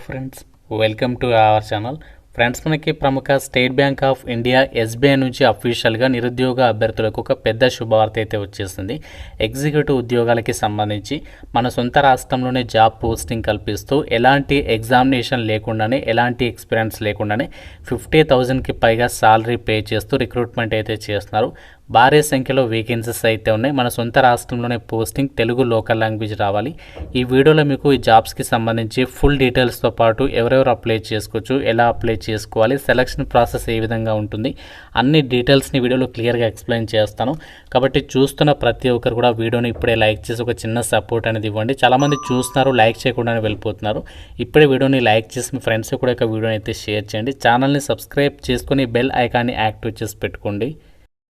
Friends, welcome to our channel. Friends, మనకి ప్రముఖ state bank of India SBI నుంచి అఫీషియల్గా నిరుద్యోగ అభ్యర్థులకు ఒక పెద్ద శుభవార్త అయితే వచ్చేసింది. ఎగ్జిక్యూటివ్ ఉద్యోగాలకి సంబంధించి మన సొంత రాష్ట్రంలోనే జాబ్ పోస్టింగ్ కల్పిస్తూ ఎలాంటి ఎగ్జామినేషన్ లేకుండానే, ఎలాంటి ఎక్స్పీరియన్స్ లేకుండానే 50,000కి పైగా సాలరీ పే చేస్తూ రిక్రూట్మెంట్ అయితే చేస్తున్నారు. భారీ సంఖ్యలో వేకెన్సీస్ అయితే ఉన్నాయి. మన సొంత రాష్ట్రంలోనే పోస్టింగ్, తెలుగు లోకల్ లాంగ్వేజ్ రావాలి. ఈ వీడియోలో మీకు ఈ జాబ్స్కి సంబంధించి ఫుల్ డీటెయిల్స్తో పాటు ఎవరెవరు అప్లై చేసుకోవచ్చు, ఎలా అప్లై చేసుకోవాలి, సెలక్షన్ ప్రాసెస్ ఏ విధంగా ఉంటుంది, అన్ని డీటెయిల్స్ని వీడియోలో క్లియర్గా ఎక్స్ప్లెయిన్ చేస్తాను. కాబట్టి చూస్తున్న ప్రతి ఒక్కరు కూడా వీడియోని ఇప్పుడే లైక్ చేసి ఒక చిన్న సపోర్ట్ అనేది ఇవ్వండి. చాలామంది చూస్తున్నారు, లైక్ చేయకుండానే వెళ్ళిపోతున్నారు. ఇప్పుడే వీడియోని లైక్ చేసి మీ ఫ్రెండ్స్ కూడా ఒక వీడియోని అయితే షేర్ చేయండి. ఛానల్ని సబ్స్క్రైబ్ చేసుకొని బెల్ ఐకాన్ని యాక్టివేట్ చేసి పెట్టుకోండి.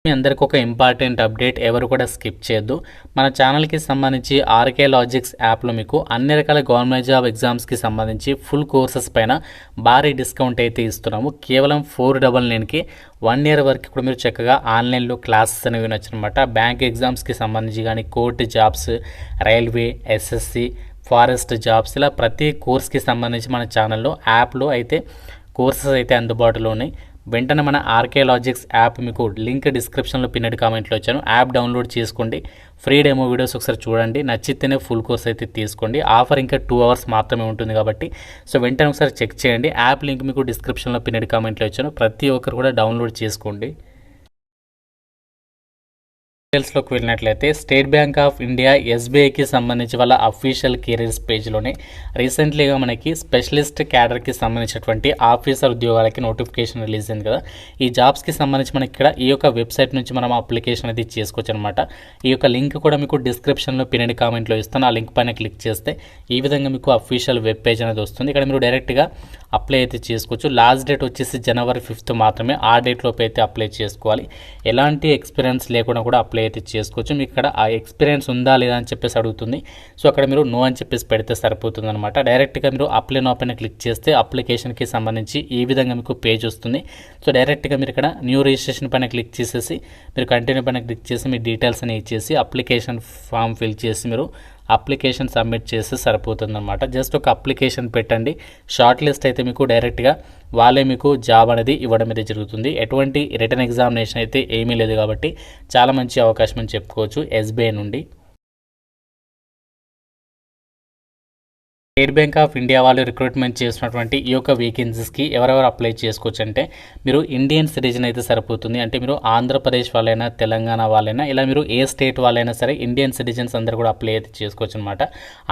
మీ అందరికి ఒక ఇంపార్టెంట్ అప్డేట్, ఎవరు కూడా స్కిప్ చేయొద్దు. మన ఛానల్కి సంబంధించి ఆర్కే లాజిక్స్ యాప్లో మీకు అన్ని రకాల గవర్నమెంట్ జాబ్ ఎగ్జామ్స్కి సంబంధించి ఫుల్ కోర్సెస్ పైన భారీ డిస్కౌంట్ అయితే ఇస్తున్నాము. కేవలం 499కి 1 year వరకు కూడా మీరు చక్కగా ఆన్లైన్లో క్లాసెస్ అనేవి వినొచ్చనమాట. బ్యాంక్ ఎగ్జామ్స్కి సంబంధించి కానీ, court jobs, railway, SSC, forest jobs, ఇలా ప్రతి కోర్స్కి సంబంధించి మన ఛానల్లో యాప్లో అయితే కోర్సెస్ అయితే అందుబాటులో ఉన్నాయి. వెంటనే మన ఆర్కే లాజిక్స్ యాప్ మీకు లింక్ డిస్క్రిప్షన్లో పిన్నెడ్ కామెంట్లో వచ్చాను. యాప్ డౌన్లోడ్ చేసుకోండి. ఫ్రీ డెమో వీడియోస్ ఒకసారి చూడండి. నచ్చితేనే ఫుల్ కోర్స్ అయితే తీసుకోండి. ఆఫర్ ఇంకా 2 hours మాత్రమే ఉంటుంది కాబట్టి వెంటనే ఒకసారి చెక్ చేయండి. యాప్ లింక్ మీకు డిస్క్రిప్షన్లో పిన్నెడ్ కామెంట్లో వచ్చాను. ప్రతి ఒక్కరు కూడా డౌన్లోడ్ చేసుకోండి. డీటెయిల్స్లోకి వెళ్ళినట్లయితే స్టేట్ బ్యాంక్ ఆఫ్ ఇండియా ఎస్బీఐకి సంబంధించి వాళ్ళ అఫీషియల్ కెరీర్స్ పేజ్లోనే రీసెంట్లీగా మనకి స్పెషలిస్ట్ క్యాడర్కి సంబంధించినటువంటి ఆఫీసర్ ఉద్యోగాలకి నోటిఫికేషన్ రిలీజ్ అయింది కదా. ఈ జాబ్స్కి సంబంధించి మనకి ఇక్కడ ఈ యొక్క వెబ్సైట్ నుంచి మనం అప్లికేషన్ అనేది చేసుకోవచ్చు అనమాట. ఈ యొక్క లింక్ కూడా మీకు డిస్క్రిప్షన్లో పిన్నెడ్ కామెంట్లో ఇస్తాను. ఆ లింక్ పైన క్లిక్ చేస్తే ఈ విధంగా మీకు అఫీషియల్ వెబ్ పేజ్ అనేది వస్తుంది. ఇక్కడ మీరు డైరెక్ట్గా అప్లై అయితే చేసుకోవచ్చు. లాస్ట్ డేట్ వచ్చేసి January 5th మాత్రమే. ఆ డేట్లోపు అయితే అప్లై చేసుకోవాలి. ఎలాంటి ఎక్స్పీరియన్స్ లేకుండా కూడా అప్లై అయితే చేసుకోవచ్చు. మీకు ఇక్కడ ఆ ఎక్స్పీరియన్స్ ఉందా లేదా అని చెప్పేసి అడుగుతుంది. అక్కడ మీరు నో అని చెప్పేసి పెడితే సరిపోతుంది అనమాట. డైరెక్ట్గా మీరు అప్లై నో పైన క్లిక్ చేస్తే అప్లికేషన్కి సంబంధించి ఈ విధంగా మీకు పేజ్ వస్తుంది. డైరెక్ట్గా మీరు ఇక్కడ న్యూ రిజిస్ట్రేషన్ పైన క్లిక్ చేసేసి మీరు కంటిన్యూ పైన క్లిక్ చేసి మీ డీటెయిల్స్ అని ఇచ్చేసి అప్లికేషన్ ఫామ్ ఫిల్ చేసి మీరు అప్లికేషన్ సబ్మిట్ చేస్తే సరిపోతుందన్నమాట. జస్ట్ ఒక అప్లికేషన్ పెట్టండి. షార్ట్ లిస్ట్ అయితే మీకు డైరెక్ట్గా వాళ్ళే మీకు జాబ్ అనేది ఇవ్వడం అయితే జరుగుతుంది. ఎటువంటి రిటర్న్ ఎగ్జామినేషన్ అయితే ఏమీ లేదు కాబట్టి చాలా మంచి అవకాశం అని చెప్పుకోవచ్చు ఎస్బీఐ నుండి. స్టేట్ బ్యాంక్ ఆఫ్ ఇండియా వాళ్ళు రిక్రూట్మెంట్ చేసినటువంటి ఈ యొక్క వేకెన్సీస్కి ఎవరెవరు అప్లై చేసుకోవచ్చు అంటే మీరు ఇండియన్ సిటిజన్ అయితే సరిపోతుంది. అంటే మీరు ఆంధ్రప్రదేశ్ వాళ్ళైనా, తెలంగాణ వాళ్ళైనా, ఇలా మీరు ఏ స్టేట్ వాళ్ళైనా సరే ఇండియన్ సిటిజన్స్ అందరూ కూడా అప్లై అయితే చేసుకోవచ్చు అనమాట.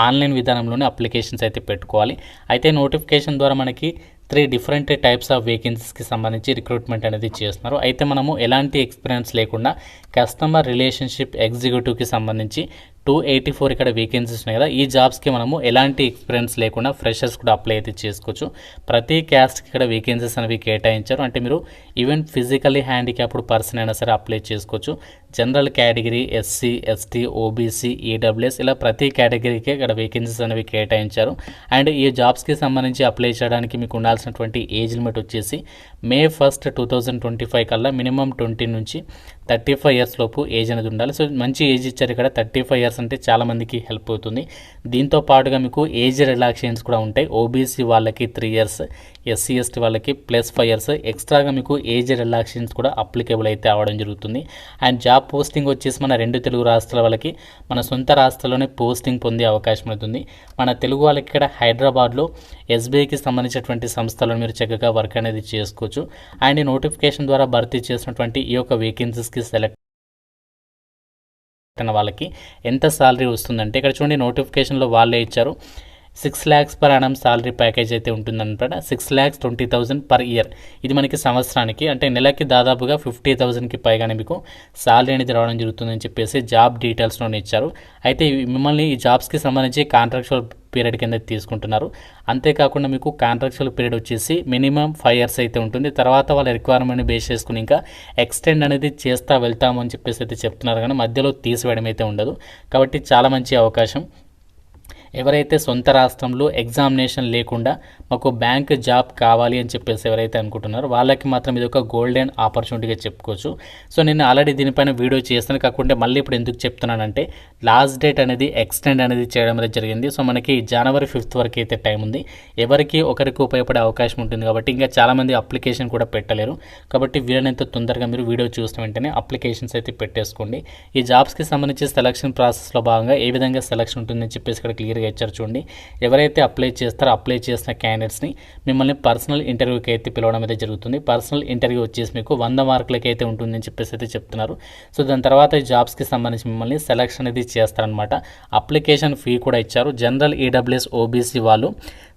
ఆన్లైన్ విధానంలోనే అప్లికేషన్స్ అయితే పెట్టుకోవాలి. అయితే నోటిఫికేషన్ ద్వారా మనకి 3 different టైప్స్ ఆఫ్ వేకెన్సీస్కి సంబంధించి రిక్రూట్మెంట్ అనేది చేస్తున్నారు. అయితే మనము ఎలాంటి ఎక్స్పీరియన్స్ లేకుండా కస్టమర్ రిలేషన్షిప్ ఎగ్జిక్యూటివ్కి సంబంధించి 284 ఇక్కడ వేకెన్సీస్ ఉన్నాయి కదా. ఈ జాబ్స్కి మనము ఎలాంటి ఎక్స్పీరియన్స్ లేకుండా ఫ్రెషర్స్ కూడా అప్లై అయితే చేసుకోవచ్చు. ప్రతి క్యాస్ట్కి ఇక్కడ వేకెన్సీస్ అనేవి కేటాయించారు. అంటే మీరు ఈవెన్ ఫిజికల్లీ హ్యాండిక్యాప్డ్ పర్సన్ అయినా సరే అప్లై చేసుకోవచ్చు. General category, SC, ST, OBC, EWS, ఇలా ప్రతి కేటగిరీకి ఇక్కడ వేకెన్సీస్ అనేవి కేటాయించారు. అండ్ ఈ జాబ్స్కి సంబంధించి అప్లై చేయడానికి మీకు ఉండాల్సినటువంటి ఏజ్ లిమిట్ వచ్చేసి May 1st, 2025 కల్లా మినిమం 20 నుంచి 35 years లోపు ఏజ్ అనేది ఉండాలి. మంచి ఏజ్ ఇచ్చారు ఇక్కడ. 35 years అంటే చాలామందికి హెల్ప్ అవుతుంది. దీంతో పాటుగా మీకు ఏజ్ రిలాక్సేషన్స్ కూడా ఉంటాయి. ఓబీసీ వాళ్ళకి 3 years, ఎస్సీ ఎస్టీ వాళ్ళకి +5 years ఎక్స్ట్రాగా మీకు ఏజ్ రిలాక్సేషన్స్ కూడా అప్లికేబుల్ అయితే అవ్వడం జరుగుతుంది. అండ్ జాబ్ పోస్టింగ్ వచ్చేసి మన 2 తెలుగు రాష్ట్రాల వాళ్ళకి మన సొంత రాష్ట్రాల్లోనే పోస్టింగ్ పొందే అవకాశం అవుతుంది. మన తెలుగు వాళ్ళకి ఇక్కడ హైదరాబాద్లో ఎస్బీఐకి సంబంధించినటువంటి సంస్థలను మీరు చక్కగా వర్క్ అనేది చేసుకోవచ్చు. అండ్ ఈ నోటిఫికేషన్ ద్వారా భర్తీ చేసినటువంటి ఈ యొక్క వేకెన్సీస్కి సెలెక్ట్ అయిన వాళ్ళకి ఎంత సాలరీ వస్తుందంటే ఇక్కడ చూడండి, నోటిఫికేషన్లో వాళ్ళే ఇచ్చారు. 6 lakhs per annum salary package అయితే ఉంటుందన్నమాట. 6,20,000 per year. ఇది మనకి సంవత్సరానికి, అంటే నెలకి దాదాపుగా 50,000కి పైగానే మీకు సాలరీ అనేది రావడం జరుగుతుందని చెప్పేసి జాబ్ డీటెయిల్స్లోనే ఇచ్చారు. అయితే మిమ్మల్ని ఈ జాబ్స్కి సంబంధించి కాంట్రాక్చువల్ పీరియడ్ కింద తీసుకుంటున్నారు. అంతేకాకుండా మీకు కాంట్రాక్చువల్ పీరియడ్ వచ్చేసి మినిమం 5 years అయితే ఉంటుంది. తర్వాత వాళ్ళ రిక్వైర్మెంట్ని బేస్ చేసుకుని ఇంకా ఎక్స్టెండ్ అనేది చేస్తా వెళ్తాము అని చెప్పేసి అయితే చెప్తున్నారు, కానీ మధ్యలో తీసివేయడం అయితే ఉండదు. కాబట్టి చాలా మంచి అవకాశం. ఎవరైతే సొంత రాష్ట్రంలో ఎగ్జామినేషన్ లేకుండా మాకు బ్యాంక్ జాబ్ కావాలి అని చెప్పేసి ఎవరైతే అనుకుంటున్నారో వాళ్ళకి మాత్రం ఇది ఒక గోల్డెన్ ఆపర్చునిటీగా చెప్పుకోవచ్చు. సో నేను ఆల్రెడీ దీనిపైన వీడియో చేస్తాను, కాకుంటే మళ్ళీ ఇప్పుడు ఎందుకు చెప్తున్నానంటే లాస్ట్ డేట్ అనేది ఎక్స్టెండ్ అనేది చేయడం అనేది జరిగింది. సో మనకి జనవరి 5th వరకు అయితే టైం ఉంది. ఎవరికి ఒకరికి ఉపయోగపడే అవకాశం ఉంటుంది కాబట్టి ఇంకా చాలామంది అప్లికేషన్ కూడా పెట్టలేరు. కాబట్టి వీలైనంత తొందరగా మీరు వీడియో చూసిన వెంటనే అప్లికేషన్స్ అయితే పెట్టేసుకోండి. ఈ జాబ్స్కి సంబంధించి సెలక్షన్ ప్రాసెస్లో భాగంగా ఏ విధంగా సెలక్షన్ ఉంటుందని చెప్పేసి ఇక్కడ క్లియర్గా ఇచ్చారు చూడండి. ఎవరైతే అప్లై చేస్తారో అప్లై చేసిన క్యాండిడేట్స్ని మిమ్మల్ని పర్సనల్ ఇంటర్వ్యూకి అయితే పిలవడం అయితే జరుగుతుంది. పర్సనల్ ఇంటర్వ్యూ వచ్చేసి మీకు 100 మార్కులకి అయితే ఉంటుందని చెప్పేసి అయితే చెప్తున్నారు. సో దాని తర్వాత ఈ జాబ్స్కి సంబంధించి మిమ్మల్ని సెలక్షన్ అనేది చేస్తారనమాట. అప్లికేషన్ ఫీ కూడా ఇచ్చారు. జనరల్ ఈడబ్ల్యూఎస్ ఓబీసీ వాళ్ళు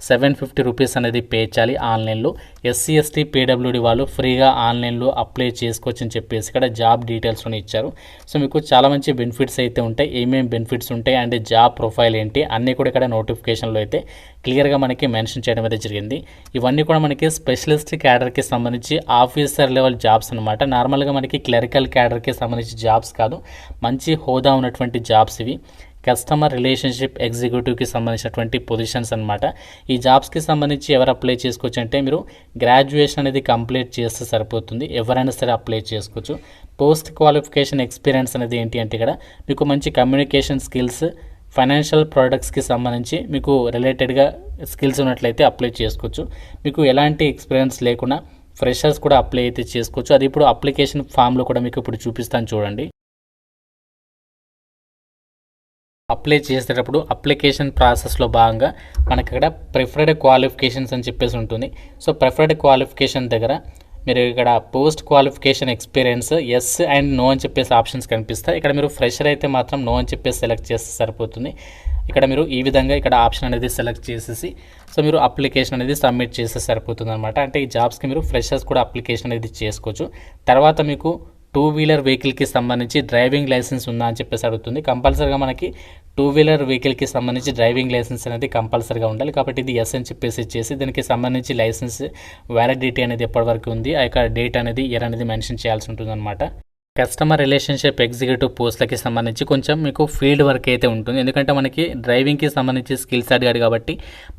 750 రూపీస్ అనేది పే చేయాలి ఆన్లైన్లో. ఎస్సీ ఎస్టీ పీడబ్ల్యూడి వాళ్ళు ఫ్రీగా ఆన్లైన్లో అప్లై చేసుకోవచ్చు అని చెప్పేసి ఇక్కడ జాబ్ డీటెయిల్స్ ఇచ్చారు. సో మీకు చాలా మంచి బెనిఫిట్స్ అయితే ఉంటాయి. ఏమేమి బెనిఫిట్స్ ఉంటాయి అండ్ జాబ్ ప్రొఫైల్ ఏంటి అన్నీ కూడా ఇక్కడ నోటిఫికేషన్లో అయితే క్లియర్గా మనకి మెన్షన్ చేయడం అయితే జరిగింది. ఇవన్నీ కూడా మనకి స్పెషలిస్ట్ క్యాడర్కి సంబంధించి ఆఫీసర్ లెవెల్ జాబ్స్ అనమాట. నార్మల్గా మనకి క్లరికల్ క్యాడర్కి సంబంధించి జాబ్స్ కాదు, మంచి హోదా ఉన్నటువంటి జాబ్స్ ఇవి. కస్టమర్ రిలేషన్షిప్ ఎగ్జిక్యూటివ్కి సంబంధించినటువంటి పొజిషన్స్ అనమాట. ఈ జాబ్స్కి సంబంధించి ఎవరు అప్లై చేసుకోవచ్చు అంటే మీరు గ్రాడ్యుయేషన్ అనేది కంప్లీట్ చేస్తే సరిపోతుంది, ఎవరైనా సరే అప్లై చేసుకోవచ్చు. పోస్ట్ క్వాలిఫికేషన్ ఎక్స్పీరియన్స్ అనేది ఏంటి అంటే ఇక్కడ మీకు మంచి కమ్యూనికేషన్ స్కిల్స్, ఫైనాన్షియల్ ప్రోడక్ట్స్కి సంబంధించి మీకు రిలేటెడ్గా స్కిల్స్ ఉన్నట్లయితే అప్లై చేసుకోవచ్చు. మీకు ఎలాంటి ఎక్స్పీరియన్స్ లేకుండా ఫ్రెషర్స్ కూడా అప్లై అయితే చేసుకోవచ్చు. అది ఇప్పుడు అప్లికేషన్ ఫామ్లో కూడా మీకు ఇప్పుడు చూపిస్తాను చూడండి. అప్లై చేసేటప్పుడు అప్లికేషన్ ప్రాసెస్లో భాగంగా మనకి ఇక్కడ ప్రిఫర్డ్ క్వాలిఫికేషన్స్ అని చెప్పేసి ఉంటుంది. సో ప్రిఫర్డ్ క్వాలిఫికేషన్ దగ్గర మీరు ఇక్కడ post qualification experience yes and no అని చెప్పేసి ఆప్షన్స్ కనిపిస్తాయి. ఇక్కడ మీరు ఫ్రెషర్ అయితే మాత్రం నో అని చెప్పేసి సెలెక్ట్ చేస్తే సరిపోతుంది. ఇక్కడ మీరు ఈ విధంగా ఇక్కడ ఆప్షన్ అనేది సెలెక్ట్ చేసేసి సో మీరు అప్లికేషన్ అనేది సబ్మిట్ చేస్తే సరిపోతుంది అనమాట. అంటే ఈ జాబ్స్కి మీరు ఫ్రెషర్స్ కూడా అప్లికేషన్ అనేది చేసుకోవచ్చు. తర్వాత మీకు 2-వీలర్ వెహికల్కి సంబంధించి డ్రైవింగ్ లైసెన్స్ ఉందా అని చెప్పేసి అడుగుతుంది. కంపల్సరీగా మనకి 2-వీలర్ వెహికల్కి సంబంధించి డ్రైవింగ్ లైసెన్స్ అనేది కంపల్సరీగా ఉండాలి. కాబట్టి ఇది ఎస్ అని చెప్పేసి చేసి దీనికి సంబంధించి లైసెన్స్ వ్యాలిడిటీ అనేది ఎప్పటివరకు ఉంది, ఆ యొక్క డేట్ అనేది ఇయర్ అనేది మెన్షన్ చేయాల్సి ఉంటుంది అనమాట. కస్టమర్ రిలేషన్షిప్ ఎగ్జిక్యూటివ్ పోస్ట్లకి సంబంధించి కొంచెం మీకు ఫీల్డ్ వర్క్ అయితే ఉంటుంది. ఎందుకంటే మనకి డ్రైవింగ్కి సంబంధించి స్కిల్స్ అడిగాడు కాబట్టి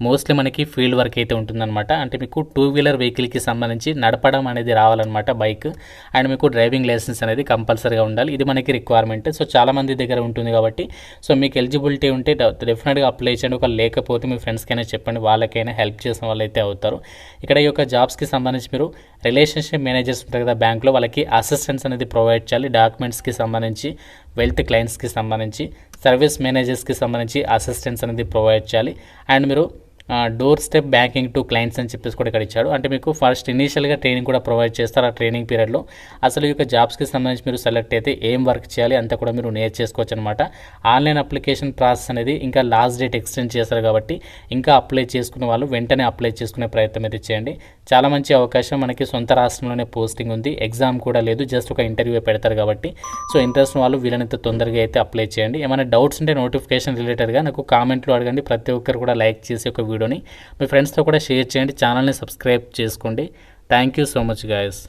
మోస్ట్లీ మనకి ఫీల్డ్ వర్క్ అయితే ఉంటుందన్నమాట. అంటే మీకు 2-వీలర్ వెహికల్కి సంబంధించి నడపడం అనేది రావాలన్నమాట బైక్, అండ్ మీకు డ్రైవింగ్ లైసెన్స్ అనేది కంపల్సరీగా ఉండాలి. ఇది మనకి రిక్వైర్మెంట్. సో చాలామంది దగ్గర ఉంటుంది కాబట్టి సో మీకు ఎలిజిబిలిటీ ఉంటే డెఫినెట్గా అప్లై చేయండి. ఒక లేకపోతే మీ ఫ్రెండ్స్కైనా చెప్పండి, వాళ్ళకైనా హెల్ప్ చేసిన వాళ్ళు అయితే అవుతారు. ఇక్కడ ఈ యొక్క జాబ్స్కి సంబంధించి మీరు రిలేషన్షిప్ మేనేజర్స్ ఉంటారు కదా బ్యాంక్లో, వాళ్ళకి అసిస్టెన్స్ అనేది ప్రొవైడ్ చేయాలి. డాక్యుమెంట్స్కి సంబంధించి, వెల్త్ క్లయింట్స్కి సంబంధించి, సర్వీస్ మేనేజర్స్కి సంబంధించి అసిస్టెన్స్ అనేది ప్రొవైడ్ చేయాలి. అండ్ మీరు door step banking to clients అని చెప్పేసి కూడా ఇక్కడ ఇచ్చాడు. అంటే మీకు ఫస్ట్ ఇనీషియల్గా ట్రైనింగ్ కూడా ప్రొవైడ్ చేస్తారు. ఆ ట్రైనింగ్ పీరియడ్లో అసలు ఈ యొక్క జాబ్స్కి సంబంధించి మీరు సెలెక్ట్ అయితే ఏం వర్క్ చేయాలి అంతా కూడా మీరు నేర్చేసుకోవచ్చు అనమాట. ఆన్లైన్ అప్లికేషన్ ప్రాసెస్ అనేది ఇంకా లాస్ట్ డేట్ ఎక్స్టెండ్ చేస్తారు కాబట్టి ఇంకా అప్లై చేసుకునే వాళ్ళు వెంటనే అప్లై చేసుకునే ప్రయత్నం అయితే చేయండి. చాలా మంచి అవకాశం. మనకి సొంత రాష్ట్రంలోనే పోస్టింగ్ ఉంది, ఎగ్జామ్ కూడా లేదు, జస్ట్ ఒక ఇంటర్వ్యూ పెడతారు కాబట్టి సో ఇంట్రెస్ట్ వాళ్ళు వీలైనంత తొందరగా అయితే అప్లై చేయండి. ఏమైనా డౌట్స్ ఉంటే నోటిఫికేషన్ రిలేటెడ్గా నాకు కామెంట్లో అడగండి. ప్రతి ఒక్కరు కూడా లైక్ చేసి ఒక వీడియోని మీ ఫ్రెండ్స్తో కూడా షేర్ చేయండి. ఛానల్ని సబ్స్క్రైబ్ చేసుకోండి. Thank you so much guys.